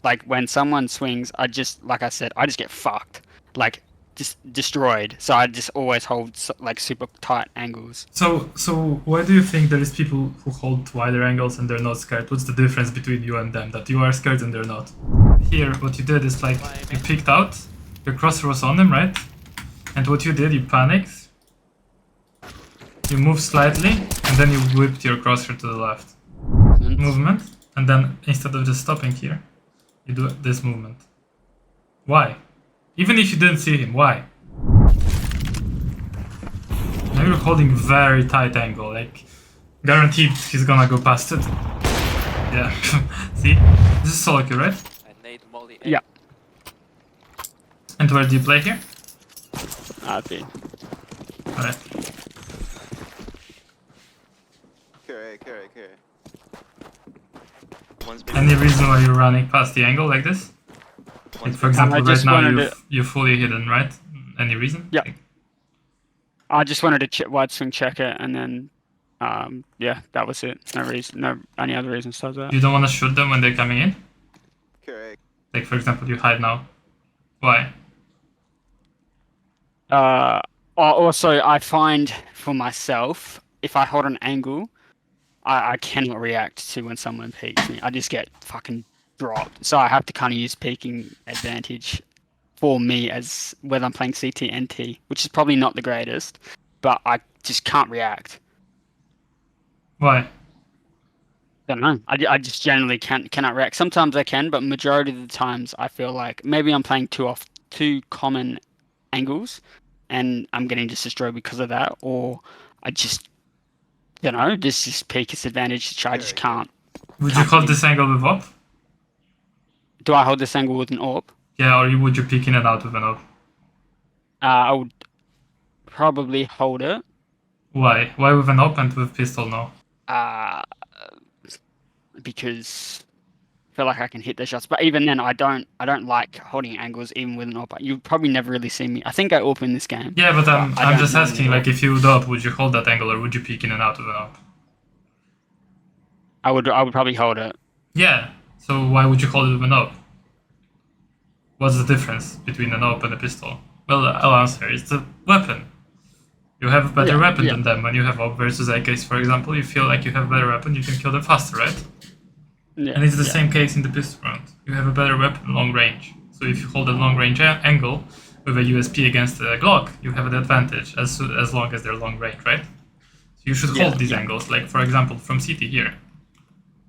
Like when someone swings, like I said, I just get fucked, like just destroyed. So I just always hold like super tight angles. So why do you think there is people who hold wider angles and they're not scared? What's the difference between you and them? That you are scared and they're not. Here, what you did is like you picked out, your crosshair was on them, right? And what you did, you panicked, you moved slightly, and then you whipped your crosshair to the left. Movement, and then instead of just stopping here, you do this movement. Why? Even if you didn't see him, why? Now you're holding very tight angle, like guaranteed he's gonna go past it. Yeah, see? This is solo queue, right? Yeah. And where do you play here? B. Alright. Okay. Any reason why you're running past the angle like this? Like for example, right now you're fully hidden, right? Any reason? Yeah. I just wanted to wide swing check it, and then, yeah, that was it. No reason, no any other reason besides that. You don't want to shoot them when they're coming in? Correct. Like for example, you hide now. Why? Also, I find for myself, if I hold an angle, I cannot react to when someone peeks me. I just get fucking dropped. So I have to kind of use peeking advantage for me as whether I'm playing CT and T, which is probably not the greatest, but I just can't react. Why? I don't know. I just generally cannot react. Sometimes I can, but majority of the times I feel like maybe I'm playing two common angles, and I'm getting just destroyed because of that, or I just, you know, this is peak advantage, which I just can't. Would you hold this angle with op? Do I hold this angle with an AWP? Yeah, or would you peek in and out with an op? I would probably hold it. Why? Why with an op and with pistol no? Because I feel like I can hit the shots, but even then, I don't like holding angles even with an AWP. You probably never really see me. I think I AWP in this game. Yeah, but I'm just asking, like, if you would op, would you hold that angle or would you peek in and out with an op? I would probably hold it. Yeah. So why would you hold it with an op? What's the difference between an op and a pistol? Well, I'll answer. It's the weapon. You have a better weapon than them. When you have op versus a case, for example, you feel like you have a better weapon, you can kill them faster, right? Yeah, and it's the same case in the pistol round. You have a better weapon, long range. So if you hold a long range angle with a USP against a Glock, you have an advantage as long as they're long range, right? So you should hold these angles. Like for example, from CT here,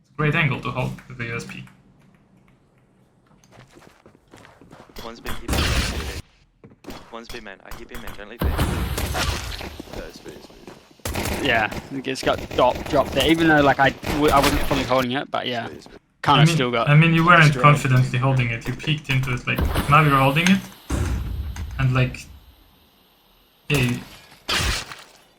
it's a great angle to hold with a USP. One's been keeping One's been man. I keep him in. Don't leave it. That's very smooth. Yeah, it just got dropped there. Even though like I wasn't fully holding it, but yeah, kind of still got. I mean, you weren't confidently holding it. You peeked into it. Like now you're holding it, and like, yeah,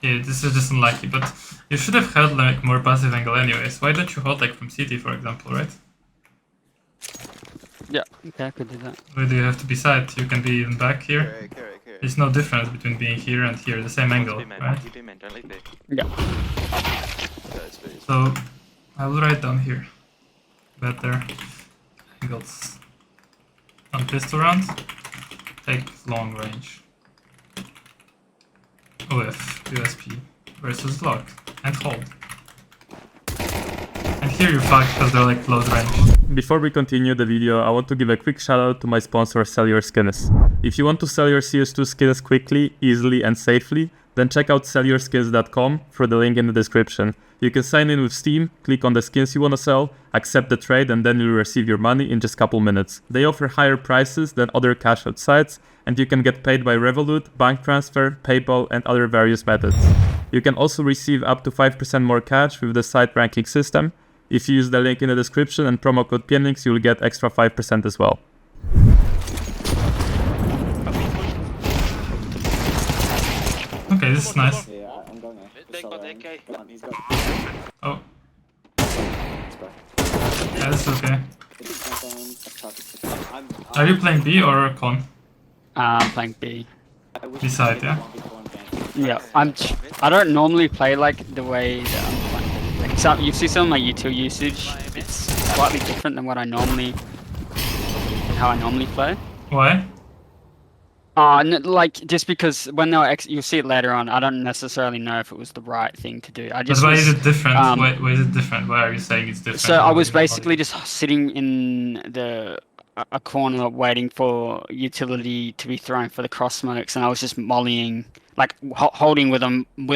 this is just unlucky. But you should have held like more passive angle anyways. Why don't you hold like from CT, for example, right? Yeah, okay, I could do that. Why do you have to be side? You can be even back here. There's no difference between being here and here, the same angle, right? Yeah. So, I will write down here. Better angles on pistol rounds. Take long range with USP versus lock and hold. And here you fuck because they're like close range. Before we continue the video, I want to give a quick shout out to my sponsor Sell Your Skins. If you want to sell your CS2 skins quickly, easily and safely, then check out sellyourskins.com through the link in the description. You can sign in with Steam, click on the skins you want to sell, accept the trade, and then you'll receive your money in just a couple minutes. They offer higher prices than other cash out sites, and you can get paid by Revolut, bank transfer, PayPal and other various methods. You can also receive up to 5% more cash with the site ranking system. If you use the link in the description and promo code PNX, you'll get extra 5% as well. Okay, this is nice. Yeah, I'm going Oh. Yeah, this is okay. Are you playing B or con? I'm playing B. B side, yeah? Yeah, I don't normally play like the way that I'm playing. Like you see some of my util usage, it's slightly different than what I normally how I normally play. Why? Like just because when they'll you'll see it later on. I don't necessarily know if it was the right thing to do. I But just why was, is it different? um, Why is it different? Why are you saying it's different? So I than was what you basically normally just sitting in a corner waiting for utility to be thrown for the cross smokes, and I was just mollying, like holding with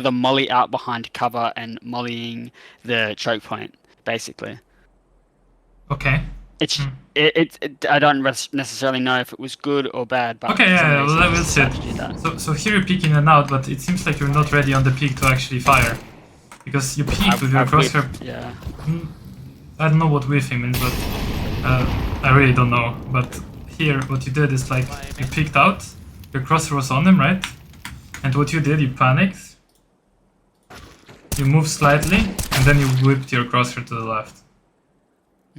a molly out behind cover and mollying the choke point, basically. do? Okay. It's Hmm. I don't necessarily know if it was good or bad, but Okay, for some yeah, reason well, I we'll just see. decided to do that. So here you're peeking in and out, but it seems like you're not ready on the peak to actually fire. Because you peeked with your crosshair. Yeah. I don't know what whiffing means, but I really don't know. But here, what you did is like you peeked out, your crosshair was on him, right? And what you did, you panicked, you moved slightly, and then you whipped your crosshair to the left.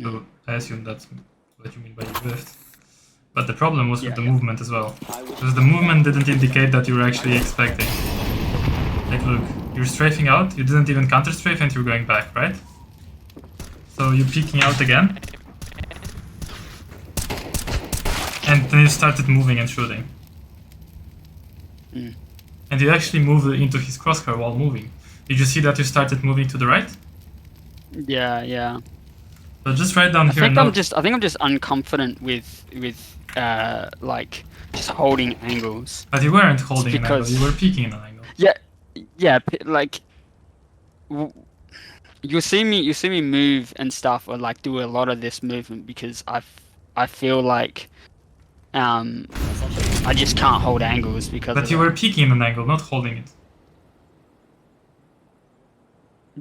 So I assume that's what you mean by you whiffed. But the problem was with the movement as well. Because the movement didn't indicate that you were actually expecting. Like look, you're strafing out, you didn't even counter strafe and you're going back, right? So you're peeking out again. And then you started moving and shooting. And you actually moved into his crosshair while moving. Did you see that you started moving to the right? Yeah. So just write down here. I think I'm just unconfident with like just holding angles. But you weren't holding an angle, because- you were peeking in an angle. Yeah, like you'll see me move and stuff, or like do a lot of this movement because I feel like I just can't hold angles because But of you that. were peeking in an angle, not holding it.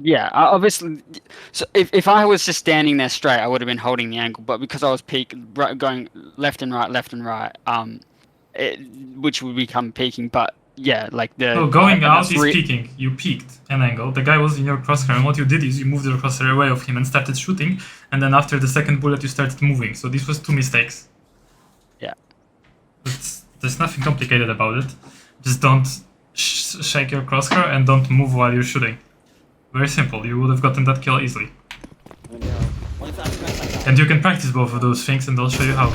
Yeah, obviously. So if I was just standing there straight, I would have been holding the angle. But because I was going left and right, which would become peaking. But yeah, like the. So going out that's is peeking. You peeked an angle. The guy was in your crosshair, and what you did is you moved your crosshair away of him and started shooting. And then after the second bullet, you started moving. So this was two mistakes. Yeah. There's nothing complicated about it. Just don't shake your crosshair and don't move while you're shooting. Very simple. You would have gotten that kill easily. And you can practice both of those things, and I'll show you how.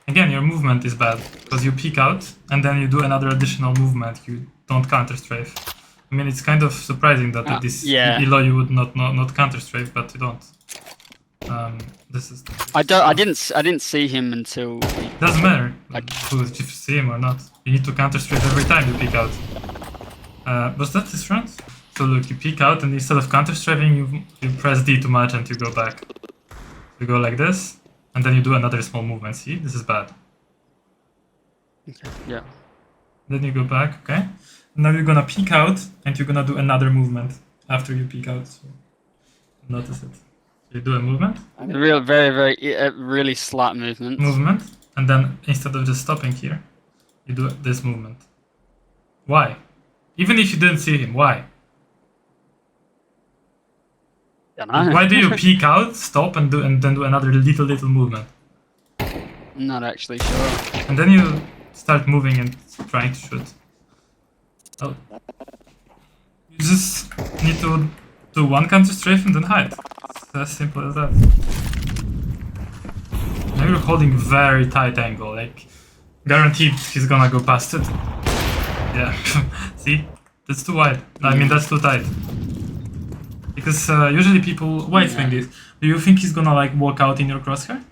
Again, your movement is bad, because you peek out, and then you do another additional movement. You don't counter strafe. I mean, it's kind of surprising that at this elo you would not counter strafe, but you don't. This is. I didn't see him until. Doesn't matter. Like if you see him or not. You need to counter strafe every time you peek out. Was that his front? So look, you peek out, and instead of counter strafing, you press D too much and you go back. You go like this, and then you do another small movement. See, this is bad. Okay. Yeah. Then you go back. Okay. Now you're gonna peek out, and you're gonna do another movement after you peek out. So notice it. You do a movement. Really slight movement. Movement, and then instead of just stopping here, you do this movement. Why? Even if you didn't see him, why? Why do you peek out, stop, and then do another little movement? Not actually sure. And then you start moving and trying to shoot. Oh. You just need to do one counter strafe and then hide. It's as simple as that. Now you're holding very tight angle, like guaranteed he's gonna go past it. Yeah, see? That's too wide. I mean, that's too tight. Because usually people wide swing this. Do you think he's gonna like walk out in your crosshair?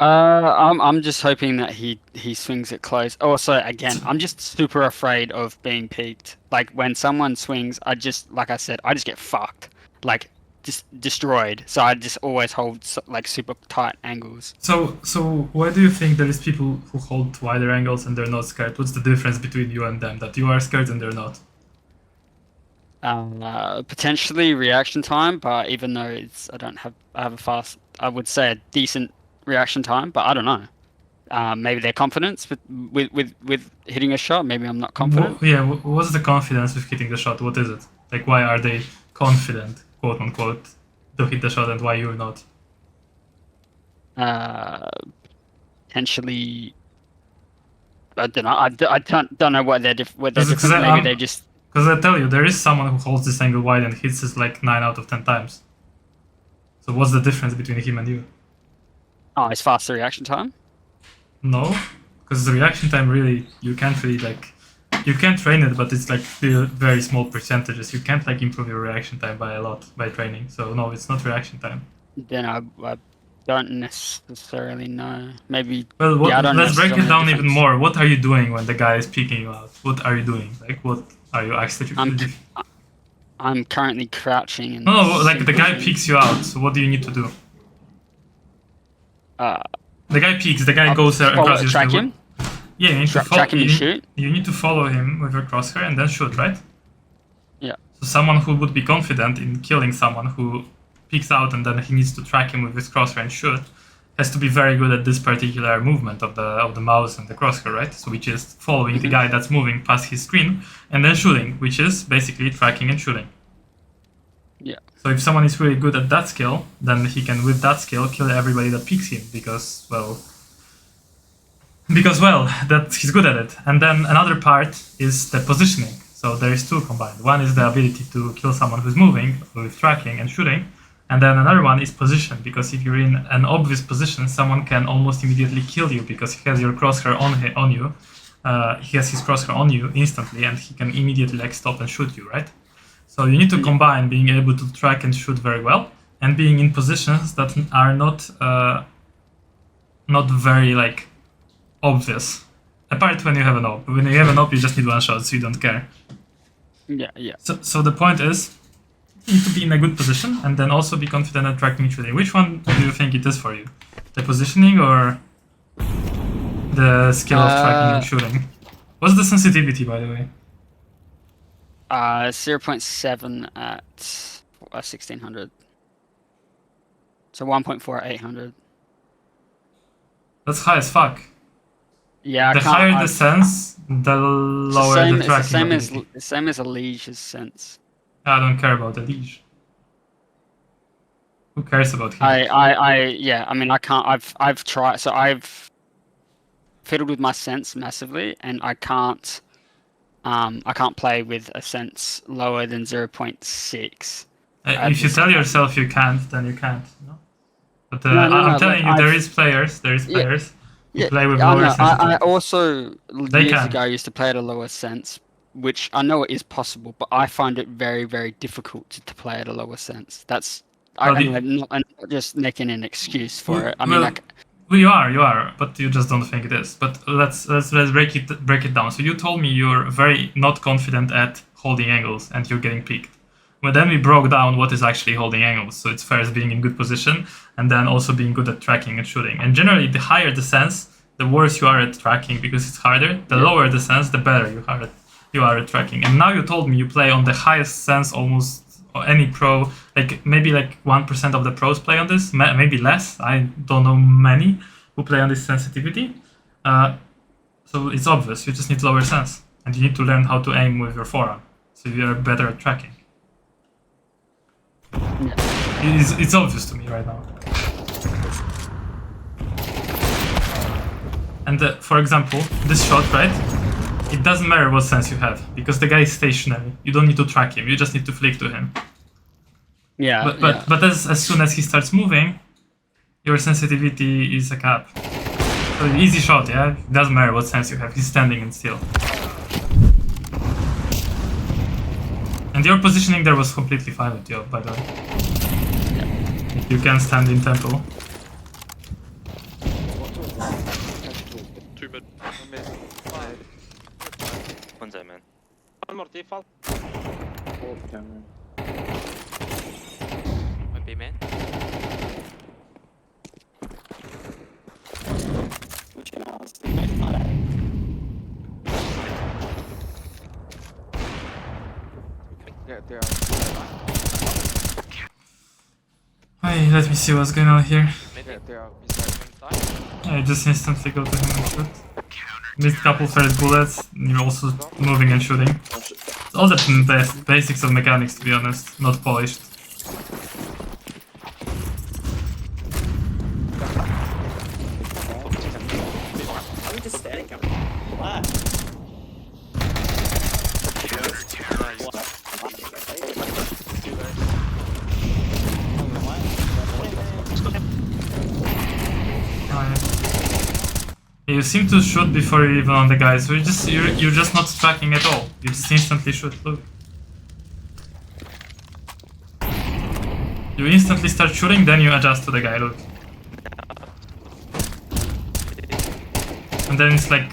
I'm just hoping that he swings it close. Also, again, I'm just super afraid of being peeked. Like when someone swings, like I said, I just get fucked. Like just destroyed. So I just always hold like super tight angles. So why do you think there is people who hold wider angles and they're not scared? What's the difference between you and them? That you are scared and they're not? Potentially reaction time, but even though I have a fast, I would say a decent reaction time, but I don't know. Maybe their confidence with hitting a shot. Maybe I'm not confident. What's the confidence with hitting the shot? What is it? Like, why are they confident, quote unquote, to hit the shot, and why you're not? Potentially I don't know. I don't know what they're what they're Because different. Maybe they just. Because I tell you, there is someone who holds this angle wide and hits it like 9 out of 10 times. So what's the difference between him and you? Oh, it's faster reaction time. No, because the reaction time really, you can't really like, you can train it, but it's like still very small percentages. You can't like improve your reaction time by a lot by training. So no, it's not reaction time. Then I don't necessarily know. Maybe. Well, yeah, I don't let's break it necessarily down even difference. more. What are you doing when the guy is picking you out? What are you doing? Like, what are you actually? I'm currently crouching and. No, like the guy picks you out. So what do you need to do? The guy peeks. The guy goes across your track screen. him. Yeah, you need to follow. Track him and shoot. You need to follow him with your crosshair and then shoot, right? Yeah. So someone who would be confident in killing someone who peeks out and then he needs to track him with his crosshair and shoot has to be very good at this particular movement of the mouse and the crosshair, right? So which is following the guy that's moving past his screen and then shooting, which is basically tracking and shooting. Yeah. So if someone is really good at that skill, then he can, with that skill, kill everybody that picks him because that he's good at it. And then another part is the positioning. So there is two combined. One is the ability to kill someone who's moving with tracking and shooting. And then another one is position, because if you're in an obvious position, someone can almost immediately kill you because he has your crosshair on you. He has his crosshair on you instantly, and he can immediately like stop and shoot you, right? So you need to combine being able to track and shoot very well, and being in positions that are not very like obvious. Apart when you have an op. When you have an op, you just need one shot, so you don't care. Yeah, yeah. So the point is, you need to be in a good position and then also be confident at tracking and shooting. Which one do you think it is for you? The positioning or the skill of tracking and shooting? What's the sensitivity, by the way? 0.7 at 1600. So 1.4 at 800. That's high as fuck. Yeah, The higher the sense, the lower the tracking ability. The same as a liege's sense. I don't care about the liege. Who cares about him? Yeah. I mean, I can't. I've tried. So I've fiddled with my sense massively, and I can't play with a sense lower than 0.6. If you tell yourself you can't, then you can't. No? But No, I'm telling like you, there is players who play with I lower know. sensitivity. I also years can. ago used to play at a lower sense, which I know it is possible, but I find it very, very difficult to play at a lower sense. That's I'm not just making an excuse for it. I mean, well, you are, but you just don't think it is. But let's break it down. So you told me you're very not confident at holding angles and you're getting peaked. But then we broke down what is actually holding angles. So it's first being in good position and then also being good at tracking and shooting. And generally, the higher the sense, the worse you are at tracking because it's harder. The lower the sense, the better you are at tracking. And now you told me you play on the highest sense almost any pro, like maybe like 1% of the pros play on this, maybe less. I don't know many who play on this sensitivity. So it's obvious, you just need lower sense. And you need to learn how to aim with your forearm. So you are better at tracking. Yeah. It's obvious to me right now. And for example, this shot, right? It doesn't matter what sense you have, because the guy is stationary. You don't need to track him, you just need to flick to him. Yeah. But as soon as he starts moving, your sensitivity is a cap. So easy shot, yeah? It doesn't matter what sense you have, he's standing and still. And your positioning there was completely fine with you, by the way. If you can stand in tempo. Two mid. One mid. One's there, man. One more default. One B, man. There Hey, let me see what's going on here. they are beside. I just instantly go to him and shoot. Missed a couple first bullets, and you're also moving and shooting. It's all the basics of mechanics, to be honest, not polished. I'm just static. You seem to shoot before you're even on the guy, so you're just not tracking at all. You just instantly shoot. Look. You instantly start shooting, then you adjust to the guy. Look. And then it's like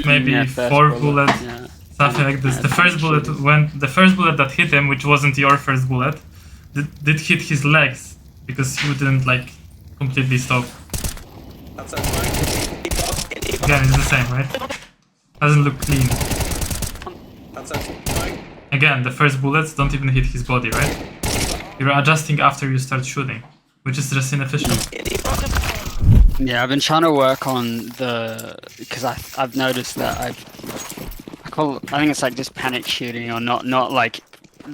maybe Yeah, 4 bullets, Yeah. something like this. Yeah, The first bullet that hit him, which wasn't your first bullet, did hit his legs because you didn't like completely stop. Again, it's the same, right? Doesn't look clean. Again, the first bullets don't even hit his body, right? You're adjusting after you start shooting, which is just inefficient. Yeah, I've been trying to work on because I've noticed that I think it's like just panic shooting or not like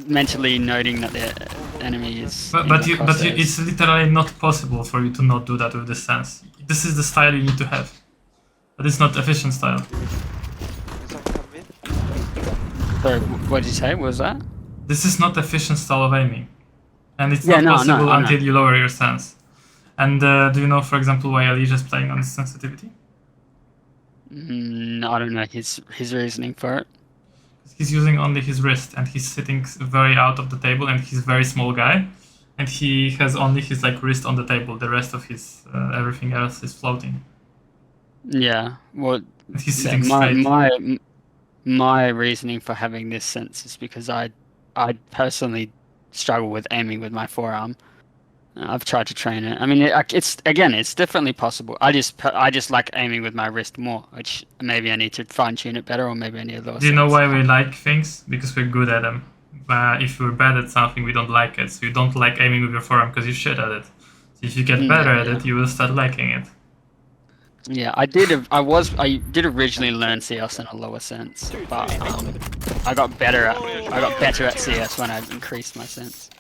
mentally noting that the enemy is. But it's literally not possible for you to not do that with this stance. This is the style you need to have, but it's not efficient style. Sorry, what did you say? What was that? This is not efficient style of aiming, and it's Yeah, not possible I know. until you lower your stance. And do you know, for example, why Ali is playing on this sensitivity? I don't know his reasoning for it. He's using only his wrist, and he's sitting very out of the table, and he's a very small guy, and he has only his like wrist on the table. The rest of his everything else is floating. Yeah, well, And he's sitting straight. my reasoning for having this sense is because I personally struggle with aiming with my forearm. I've tried to train it. I mean, it's definitely possible. I just like aiming with my wrist more, which maybe I need to fine tune it better, or maybe I need a lower. Do you know why we like things? Because we're good at them. If we're bad at something, we don't like it. So you don't like aiming with your forearm because you're shit at it. So if you get better at it, you will start liking it. Yeah, I did originally learn CS in a lower sense, but I got better at CS when I increased my sense.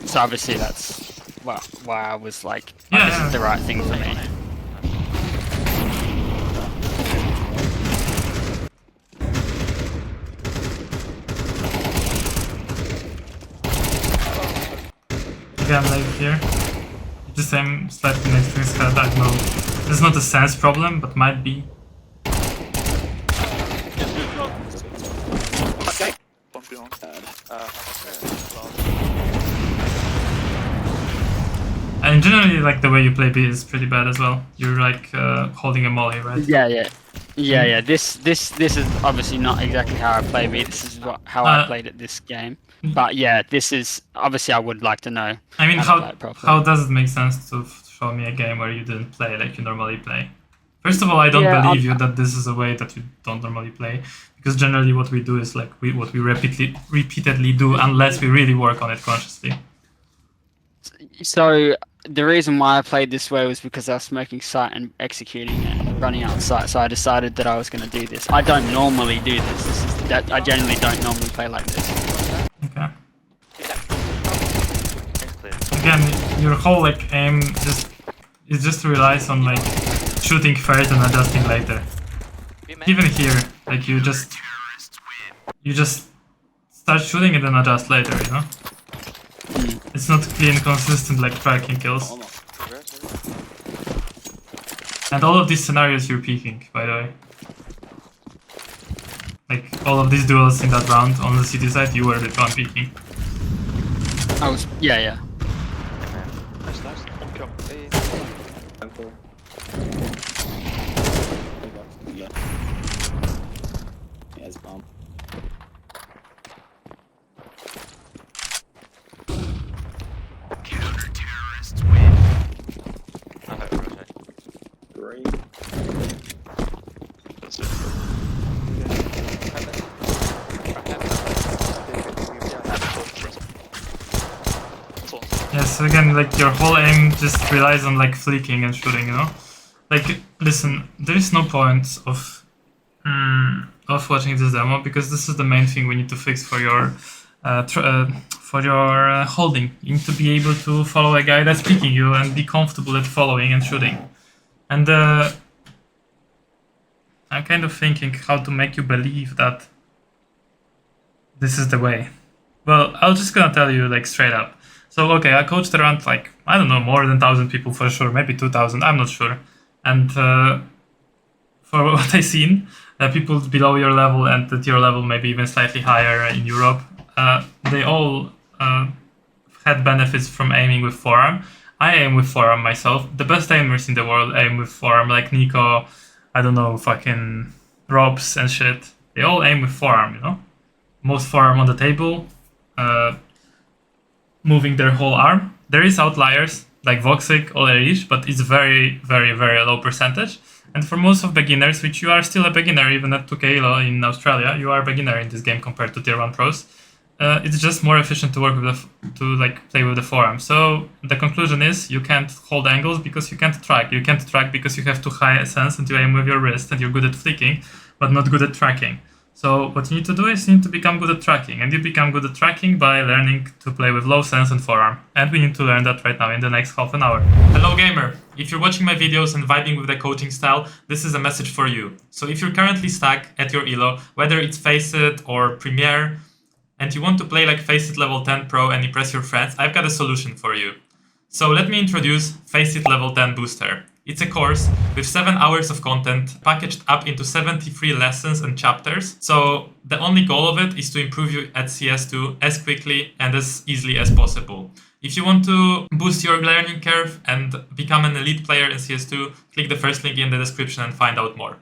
So obviously that's why I was like, this is the right thing for me. Again, like here, the same slightly next to his head. I don't know. It's not a sense problem, but might be. And generally, like the way you play B is pretty bad as well. You're like holding a molly, right? Yeah. This is obviously not exactly how I play B. This is how I played at this game. But yeah, this is obviously I would like to know. I mean, how to play it properly. how does it make sense to show me a game where you didn't play like you normally play? First of all, I don't believe you that this is a way that you don't normally play, because generally what we do is like what we repeatedly do unless we really work on it consciously. So the reason why I played this way was because I was smoking sight and executing it and running out sight. So I decided that I was going to do this. I don't normally do this. I generally don't normally play like this. Okay. Again, your whole like aim just relies on like shooting first and adjusting later. Even here, like you just start shooting and then adjust later, you know? It's not clean, consistent like tracking kills. And all of these scenarios you're peeking, by the way. Like all of these duels in that round on the city side, you were the one peeking. I was, yeah. Yes, bomb. Counter-terrorists win. Great. Yes, again, like your whole aim just relies on like flicking and shooting, you know? Like, listen, there is no point of watching this demo, because this is the main thing we need to fix for your holding. You need to be able to follow a guy that's picking you and be comfortable at following and shooting. And I'm kind of thinking how to make you believe that this is the way. Well, I'm just gonna tell you like straight up. So okay, I coached around like, I don't know, more than 1,000 people for sure, maybe 2,000, I'm not sure. And for what I've seen, people below your level and at your level, maybe even slightly higher in Europe, they all had benefits from aiming with forearm. I aim with forearm myself. The best aimers in the world aim with forearm, like Nico, I don't know, fucking Robs and shit. They all aim with forearm, you know? Most forearm on the table, moving their whole arm. There is outliers, like Voxic or Erish, but it's very, very, very low percentage. And for most of beginners, which you are still a beginner, even at 2K Elo in Australia, you are a beginner in this game compared to Tier 1 pros. It's just more efficient to work with play with the forearm. So the conclusion is you can't hold angles because you can't track. You can't track because you have too high a sense and you aim with your wrist and you're good at flicking, but not good at tracking. So what you need to do is you need to become good at tracking, and you become good at tracking by learning to play with low sense and forearm. And we need to learn that right now in the next half an hour. Hello gamer! If you're watching my videos and vibing with the coaching style, this is a message for you. So if you're currently stuck at your Elo, whether it's Faceit or Premiere, and you want to play like Faceit Level 10 Pro and impress your friends, I've got a solution for you. So let me introduce Faceit Level 10 Booster. It's a course with 7 hours of content packaged up into 73 lessons and chapters. So the only goal of it is to improve you at CS2 as quickly and as easily as possible. If you want to boost your learning curve and become an elite player in CS2, click the first link in the description and find out more.